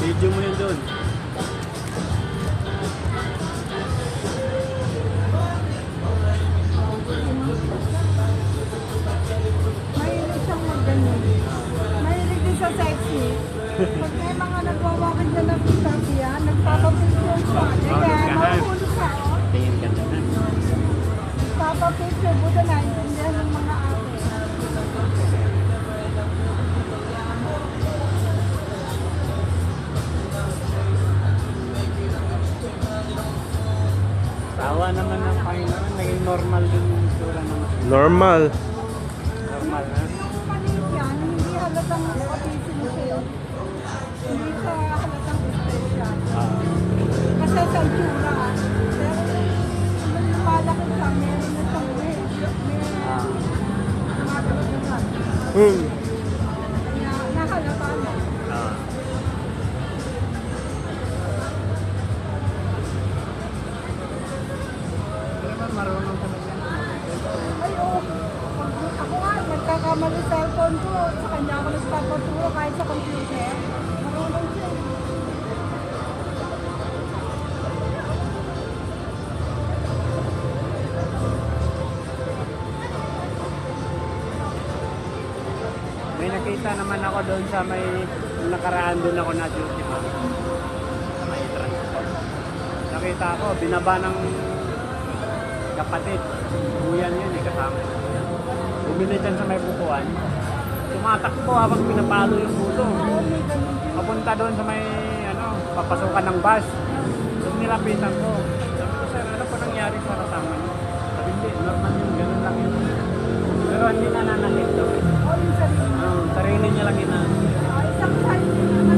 Video mo yun doon. Mahilig siyang mag-ganyan. Mahilig din sa sexy. Pag may mga nagwawakit na ng sabihan, nagpapapicture siya. Kaya mahuhulog ka, oh. Tingin ka na. Nagpapapicture, buta na, intindihan ng mga ate. Tawa naman ng Panginoon. Naging normal din yung sura ng Normal. normal na. Yung maliit yan, hindi halatang autism siya. Hindi siya halatang special. Kasi sa itsura. Pero nung lumalaki siya, meron na siyang may magagagan. Kaya nahalata na. Pero naman marunong talaga. Ay, oo. Ako nga, nagkakamali sa cellphone ko. Sa kanya ako nagpapaturo kahit sa computer. Marunong siya. May nakita naman ako doon sa may nakaraan doon ako na duty pa. Sa may transport. Nakita ako, binaba ng kapatid. Buyan yun eh, kasama. Bumili dyan sa may bukuan. Tumatakbo habang pinapalo yung bulo. Oo, may ganun din. Papunta doon sa may papasukan ng bus. Tapos nilapitan ko. Sabi ko, sir, ano pa nangyari sa kasama niyo? Sabi, hindi, normal yun, ganun lang yun. Pero hindi nananakit daw. Oo, yung sarili. Sarili niya lang yun na. Isang side din naman